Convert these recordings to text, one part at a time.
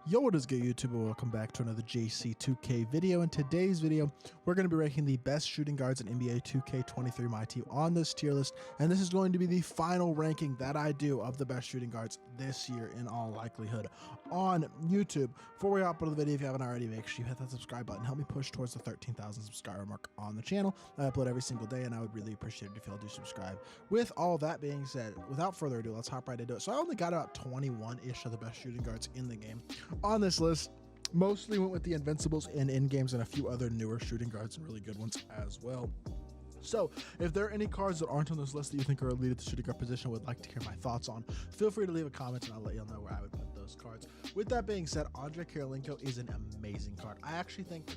Yo, what is good, YouTube, and welcome back to another JC2K video. In today's video, we're going to be ranking the best shooting guards in NBA 2K23 MyTEAM on this tier list, and this is going to be the final ranking that I do of the best shooting guards this year in all likelihood on YouTube. Before we hop into the video, if you haven't already, make sure you hit that subscribe button. Help me push towards the 13,000 subscriber mark on the channel. I upload every single day, and I would really appreciate it if y'all do subscribe. With all that being said, without further ado, let's hop right into it. So I only got about 21-ish of the best shooting guards in the game on this list. Mostly went with the Invincibles in in-games and a few other newer shooting guards and really good ones as well. So if there are any cards that aren't on this list that you think are elite at the shooting guard position, would like to hear my thoughts on, feel free to leave a comment and I'll let you know where I would put those cards. With that being said, Andre Kirilenko is an amazing card. I actually think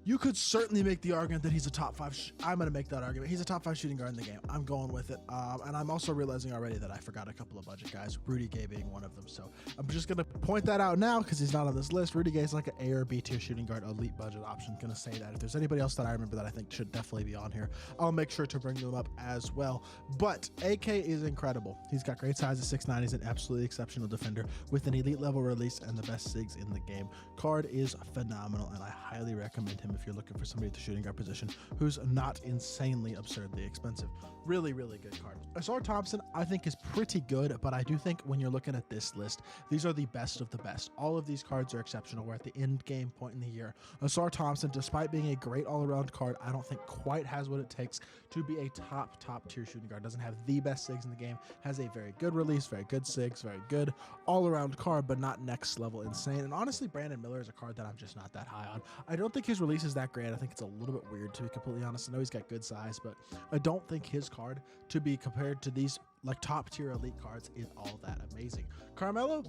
you could certainly make the argument that he's a top 5. I'm going to make that argument. He's a top 5 shooting guard in the game. I'm going with it. And I'm also realizing already that I forgot a couple of budget guys, Rudy Gay being one of them. So I'm just going to point that out now because he's not on this list. Rudy Gay is like an A or B tier shooting guard, elite budget option. Going to say that. If there's anybody else that I remember that I think should definitely be on here, I'll make sure to bring them up as well. But AK is incredible. He's got great size at 6'9". He's an absolutely exceptional defender with an elite level release and the best SIGs in the game. Card is phenomenal, and I highly recommend him if you're looking for somebody at the shooting guard position who's not insanely absurdly expensive. Really, really good card. Asar Thompson, I think, is pretty good, but I do think when you're looking at this list, these are the best of the best. All of these cards are exceptional. We're at the end game point in the year. Asar Thompson, despite being a great all-around card, I don't think quite has what it takes to be a top tier shooting guard. Doesn't have the best SIGs in the game, has a very good release, very good SIGs, very good all-around card, but not next level insane. And honestly, Brandon Miller is a card that I'm just not that high on. I don't think his release is that great. I think it's a little bit weird, to be completely honest. I know he's got good size, but I don't think his card, to be compared to these like top tier elite cards, is all that amazing. Carmelo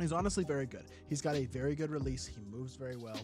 is honestly very good. He's got a very good release. He moves very well.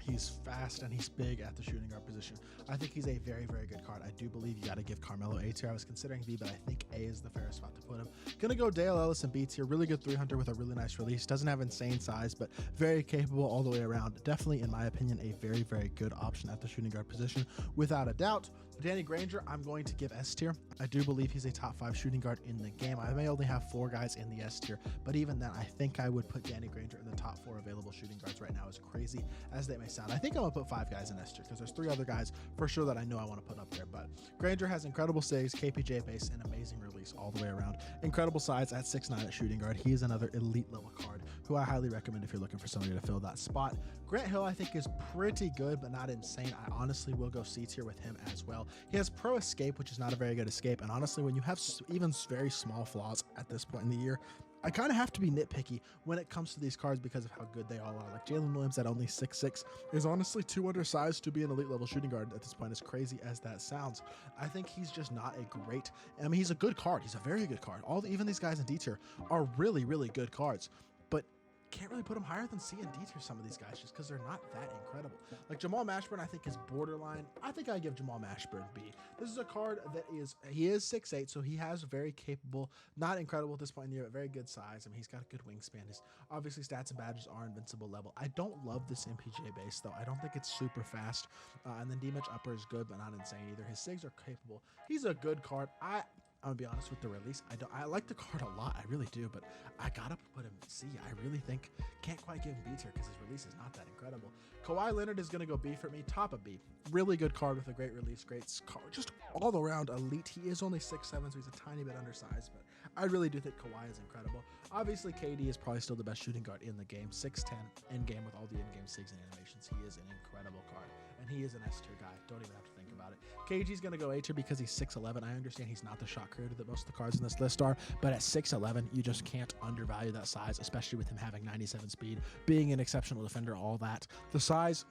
He's fast and he's big at the shooting guard position. I think he's a very, very good card. I do believe you got to give Carmelo A tier. I was considering B, but I think A is the fairest spot to put him. Gonna go Dale Ellis and B tier. Really good 300 with a really nice release. Doesn't have insane size, but very capable all the way around. Definitely, in my opinion, a very, very good option at the shooting guard position, without a doubt. Danny Granger, I'm going to give S tier. I do believe he's a top 5 shooting guard in the game. I may only have 4 guys in the S tier, but even then, I think I would put Danny Granger in the top 4 available shooting guards right now, as crazy as they may sound. I think I'm gonna put 5 guys in S tier because there's 3 other guys for sure that I know I want to put up there. But Granger has incredible SIGs, KPJ base, and amazing release all the way around. Incredible size at 6'9" at shooting guard. He is another elite level card who I highly recommend if you're looking for somebody to fill that spot. Grant Hill, I think, is pretty good, but not insane. I honestly will go C tier with him as well. He has pro escape, which is not a very good escape. And honestly, when you have even very small flaws at this point in the year, I kind of have to be nitpicky when it comes to these cards because of how good they all are. Like Jalen Williams at only 6'6" is honestly too undersized to be an elite level shooting guard at this point, as crazy as that sounds. I think he's just not a great, I mean, he's a good card. He's a very good card. Even these guys in D tier are really, really good cards, but can't really put them higher than C and D tier, some of these guys, just because they're not that incredible. Like Jamal Mashburn, I think, is borderline. I think I give Jamal Mashburn B. This is a card that he is 6'8", so he has very capable, not incredible at this point in the year, but very good size. I mean, he's got a good wingspan. His obviously stats and badges are invincible level. I don't love this MPJ base though. I don't think it's super fast. And then D-Mitch upper is good, but not insane either. His SIGs are capable. He's a good card. I'm gonna be honest with the release. I like the card a lot. I really do, but I gotta put him C. I really think can't quite give him B tier because his release is not that incredible. Kawhi Leonard is gonna go B for me. Top of B. Really good card with a great release, great card, just all around elite. He is only 6'7", so he's a tiny bit undersized, but I really do think Kawhi is incredible. Obviously, KD is probably still the best shooting guard in the game. 6'10" in game with all the in-game SIGs and animations. He is an incredible card, and he is an S tier guy. Don't even have to think about it. KG's gonna go A tier because he's 6'11". I understand he's not the shot creator that most of the cards in this list are, but at 6'11", you just can't undervalue that size, especially with him having 97 speed, being an exceptional defender, all that. The size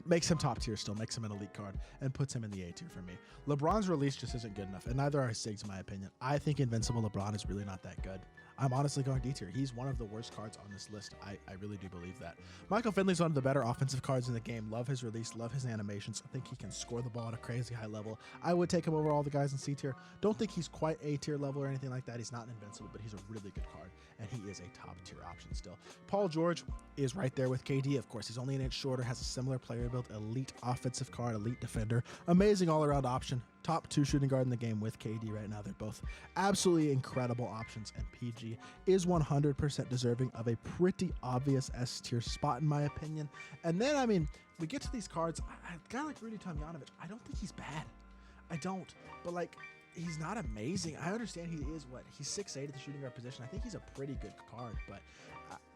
makes him top tier still, makes him an elite card, and puts him in the A tier for me. LeBron's release just isn't good enough, and neither are his SIGs, in my opinion. I think Invincible LeBron is really not that good. I'm honestly going D tier. He's one of the worst cards on this list. I really do believe that. Michael Finley's one of the better offensive cards in the game. Love his release, love his animations. I think he can score the ball at a crazy high level. I would take him over all the guys in C tier. Don't think he's quite A tier level or anything like that. He's not invincible, but he's a really good card, and he is a top tier option still. Paul George is right there with KD. Of course, he's only an inch shorter, has a similar player build, elite offensive card, elite defender, amazing all-around option, top 2 shooting guard in the game with KD right now. They're both absolutely incredible options, and PG is 100% deserving of a pretty obvious S tier spot in my opinion. And then, I mean, we get to these cards, I kind of like Rudy Tomjanovic. I don't think he's bad. I don't, but like, he's not amazing. I understand he is he's 6'8" at the shooting guard position. I think he's a pretty good card, but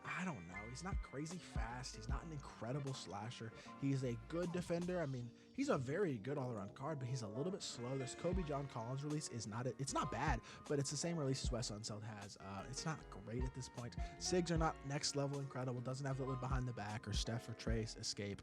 I don't know. He's not crazy fast. He's not an incredible slasher. He's a good defender. I mean, he's a very good all-around card, but he's a little bit slow. This Kobe John Collins release is it's not bad, but it's the same release as Wes Unseld has. It's not great at this point. Sigs are not next level incredible. Doesn't have the lid behind the back or Steph or Trace escape.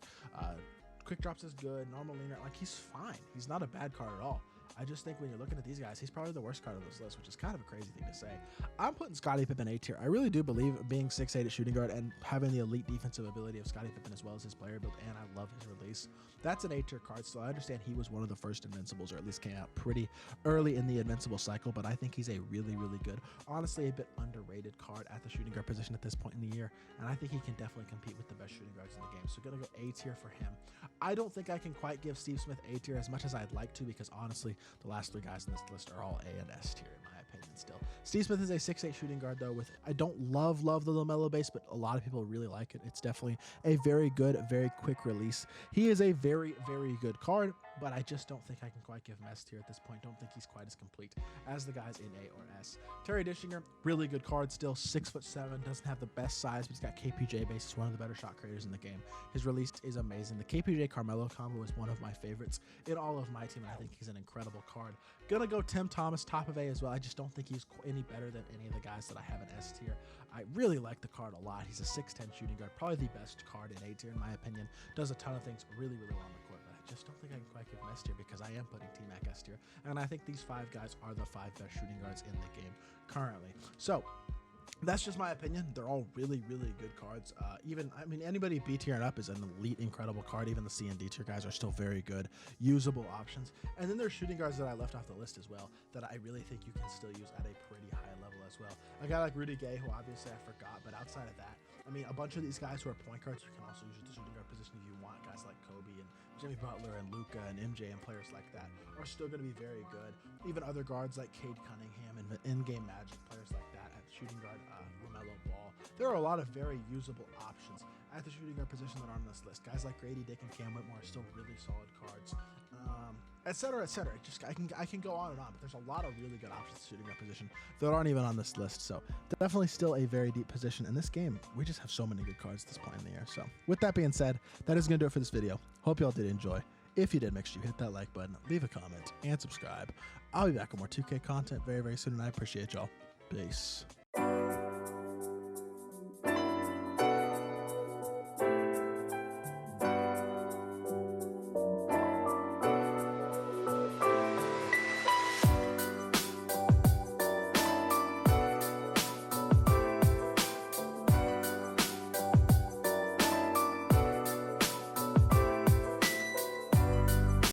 Quick drops is good. Normal leaner, like he's fine. He's not a bad card at all. I just think when you're looking at these guys, he's probably the worst card on this list, which is kind of a crazy thing to say. I'm putting Scottie Pippen A tier. I really do believe being 6'8" at shooting guard and having the elite defensive ability of Scottie Pippen as well as his player build, and I love his release. That's an A tier card, so I understand he was one of the first Invincibles, or at least came out pretty early in the Invincible cycle, but I think he's a really, really good, honestly a bit underrated card at the shooting guard position at this point in the year, and I think he can definitely compete with the best shooting guards in the game. So gonna go A tier for him. I don't think I can quite give Steve Smith A tier as much as I'd like to, because honestly, the last 3 guys in this list are all A and S tier in my opinion still. Steve Smith is a 6'8" shooting guard though, with, I don't love the LaMelo base, but a lot of people really like it. It's definitely a very good, very quick release. He is a very, very good card, but I just don't think I can quite give him S tier at this point. Don't think he's quite as complete as the guys in A or S. Terry Dischinger, really good card still, 6'7", doesn't have the best size, but he's got KPJ base. He's one of the better shot creators in the game. His release is amazing. The KPJ Carmelo combo is one of my favorites in all of my team, and I think he's an incredible card. Gonna go Tim Thomas, top of A as well. I just don't think he's any better than any of the guys that I have in S tier. I really like the card a lot. He's a 6'10" shooting guard, probably the best card in A tier in my opinion. Does a ton of things really, really well on the court, but I just don't think I can quite give him S tier because I am putting T-Mac S tier, and I think these 5 guys are the 5 best shooting guards in the game currently. So that's just my opinion. They're all really, really good cards. I mean, anybody B tier and up is an elite, incredible card. Even the C and D tier guys are still very good, usable options. And then there's shooting guards that I left off the list as well that I really think you can still use at a pretty high level as well. A guy like Rudy Gay, who obviously I forgot, but outside of that, I mean, a bunch of these guys who are point guards, you can also use at the shooting guard position if you want. Guys like Kobe and Jimmy Butler and Luka and MJ and players like that are still going to be very good. Even other guards like Cade Cunningham and in-game Magic, players like that at shooting guard, LaMelo Ball. There are a lot of very usable options at the shooting guard position that aren't on this list. Guys like Grady Dick and Cam Whitmore are still really solid cards, etc., etc. Just I can go on and on, but there's a lot of really good options at the shooting guard position that aren't even on this list. So definitely still a very deep position in this game. We just have so many good cards at this point in the year. So with that being said, that is going to do it for this video. Hope y'all did enjoy. If you did, make sure you hit that like button, leave a comment, and subscribe. I'll be back with more 2K content very, very soon, and I appreciate y'all. Peace.